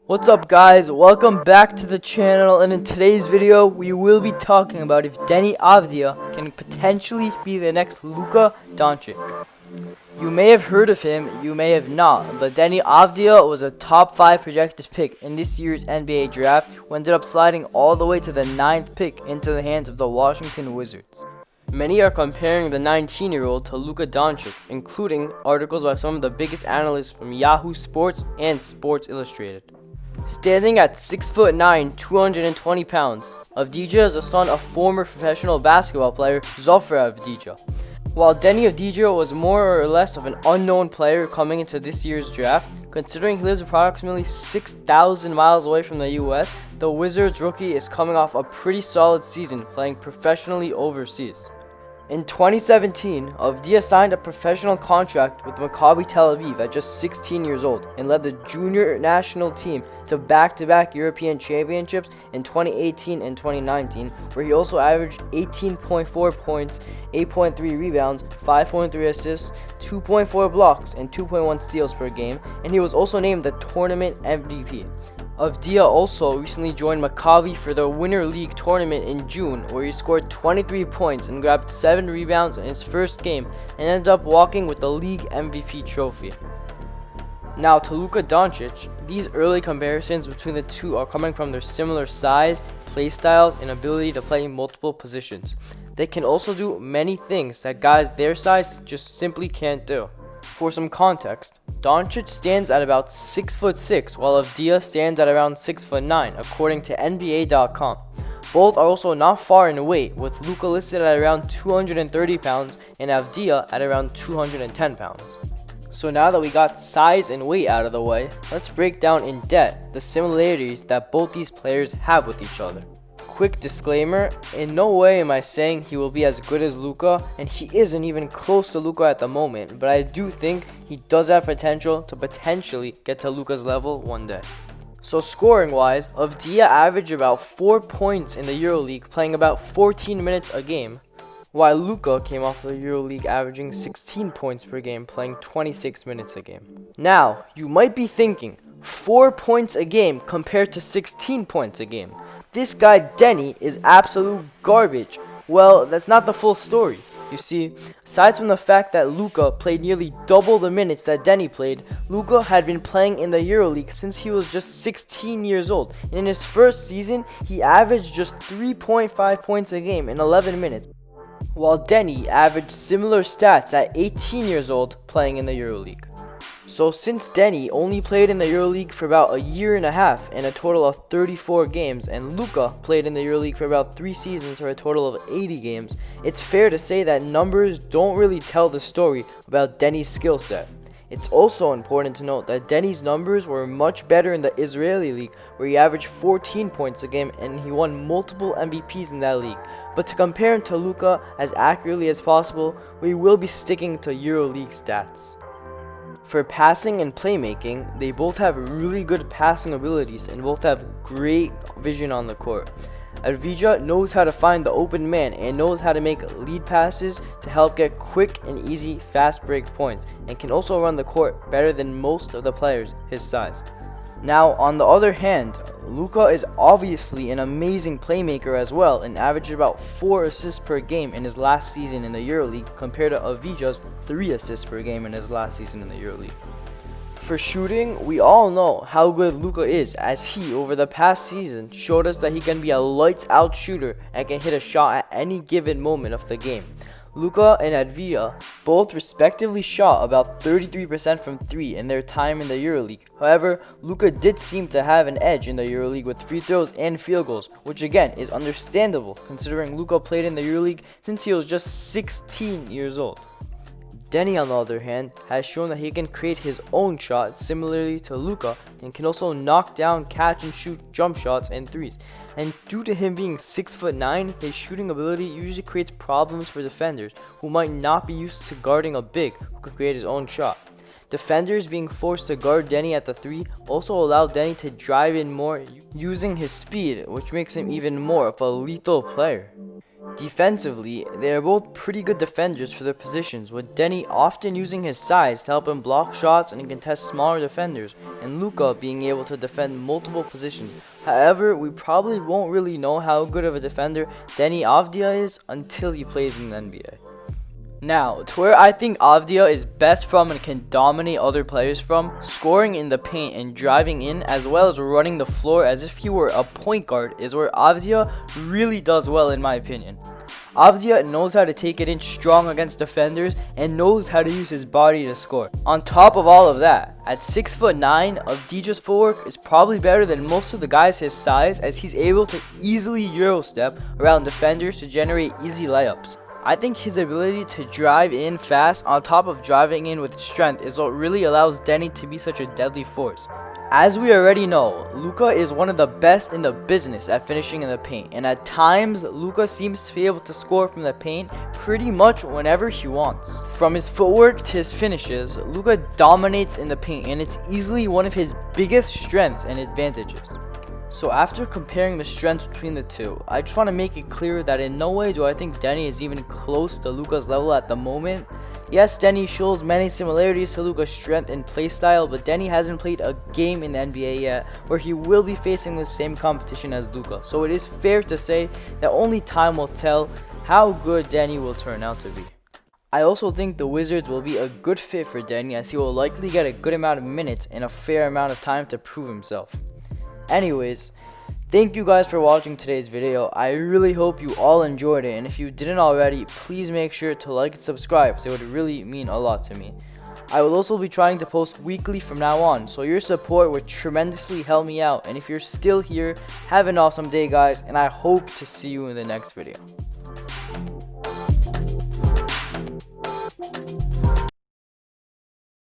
What's up guys, welcome back to the channel, and in today's video we will be talking about if Deni Avdija can potentially be the next Luka Doncic. You may have heard of him, you may have not, but Deni Avdija was a top 5 projected pick in this year's NBA draft, who ended up sliding all the way to the 9th pick into the hands of the Washington Wizards. Many are comparing the 19-year-old to Luka Doncic, including articles by some of the biggest analysts from Yahoo Sports and Sports Illustrated. Standing at 6'9", 220 pounds, Avdija is the son of former professional basketball player Lofi Avdija. While Deni Avdija was more or less of an unknown player coming into this year's draft, considering he lives approximately 6,000 miles away from the US, the Wizards rookie is coming off a pretty solid season playing professionally overseas. In 2017, Avdija signed a professional contract with Maccabi Tel Aviv at just 16 years old and led the junior national team to back-to-back European championships in 2018 and 2019, where he also averaged 18.4 points, 8.3 rebounds, 5.3 assists, 2.4 blocks, and 2.1 steals per game, and he was also named the tournament MVP. Avdija also recently joined Maccabi for the Winter League tournament in June, where he scored 23 points and grabbed 7 rebounds in his first game and ended up walking with the league MVP trophy. Now to Luka Doncic, these early comparisons between the two are coming from their similar size, play styles, and ability to play multiple positions. They can also do many things that guys their size just simply can't do. For some context, Doncic stands at about 6'6", while Avdija stands at around 6'9", according to NBA.com. Both are also not far in weight, with Luka listed at around 230 pounds and Avdija at around 210 pounds. So now that we got size and weight out of the way, let's break down in depth the similarities that both these players have with each other. Quick disclaimer, in no way am I saying he will be as good as Luka, and he isn't even close to Luka at the moment, but I do think he does have potential to potentially get to Luka's level one day. So scoring wise, Avdija averaged about 4 points in the Euroleague, playing about 14 minutes a game, while Luka came off the Euroleague averaging 16 points per game, playing 26 minutes a game. Now, you might be thinking, 4 points a game compared to 16 points a game. This guy Deni is absolute garbage. Well, that's not the full story. You see, aside from the fact that Luka played nearly double the minutes that Deni played, Luka had been playing in the Euroleague since he was just 16 years old. And in his first season, he averaged just 3.5 points a game in 11 minutes, while Deni averaged similar stats at 18 years old playing in the Euroleague. So since Deni only played in the Euroleague for about a year and a half and a total of 34 games, and Luka played in the Euroleague for about 3 seasons for a total of 80 games, it's fair to say that numbers don't really tell the story about Deni's skill set. It's also important to note that Deni's numbers were much better in the Israeli league, where he averaged 14 points a game and he won multiple MVPs in that league. But to compare him to Luka as accurately as possible, we will be sticking to Euroleague stats. For passing and playmaking, they both have really good passing abilities and both have great vision on the court. Avdija knows how to find the open man and knows how to make lead passes to help get quick and easy fast break points, and can also run the court better than most of the players his size. Now, on the other hand, Luka is obviously an amazing playmaker as well and averaged about 4 assists per game in his last season in the Euroleague compared to Avdija's 3 assists per game in his last season in the Euroleague. For shooting, we all know how good Luka is, as he, over the past season, showed us that he can be a lights-out shooter and can hit a shot at any given moment of the game. Luka and Avdija both respectively shot about 33% from 3 in their time in the Euroleague. However, Luka did seem to have an edge in the Euroleague with free throws and field goals, which again is understandable considering Luka played in the Euroleague since he was just 16 years old. Deni, on the other hand, has shown that he can create his own shot similarly to Luka and can also knock down, catch and shoot jump shots and threes. And due to him being 6'9", his shooting ability usually creates problems for defenders who might not be used to guarding a big who can create his own shot. Defenders being forced to guard Deni at the 3 also allow Deni to drive in more using his speed, which makes him even more of a lethal player. Defensively, they are both pretty good defenders for their positions, with Deni often using his size to help him block shots and contest smaller defenders, and Luka being able to defend multiple positions. However, we probably won't really know how good of a defender Deni Avdija is until he plays in the NBA. Now, to where I think Avdija is best from and can dominate other players from, scoring in the paint and driving in, as well as running the floor as if he were a point guard, is where Avdija really does well in my opinion. Avdija knows how to take it in strong against defenders and knows how to use his body to score. On top of all of that, at 6'9", Avdija's footwork is probably better than most of the guys his size, as he's able to easily Euro step around defenders to generate easy layups. I think his ability to drive in fast on top of driving in with strength is what really allows Deni to be such a deadly force. As we already know, Luka is one of the best in the business at finishing in the paint, and at times, Luka seems to be able to score from the paint pretty much whenever he wants. From his footwork to his finishes, Luka dominates in the paint, and it's easily one of his biggest strengths and advantages. So after comparing the strengths between the two, I just want to make it clear that in no way do I think Deni is even close to Luka's level at the moment. Yes, Deni shows many similarities to Luka's strength and playstyle, but Deni hasn't played a game in the NBA yet where he will be facing the same competition as Luka. So it is fair to say that only time will tell how good Deni will turn out to be. I also think the Wizards will be a good fit for Deni, as he will likely get a good amount of minutes and a fair amount of time to prove himself. Anyways, thank you guys for watching today's video. I really hope you all enjoyed it, and if you didn't already, please make sure to like and subscribe, because it would really mean a lot to me. I will also be trying to post weekly from now on, so your support would tremendously help me out. And if you're still here, have an awesome day guys, and I hope to see you in the next video.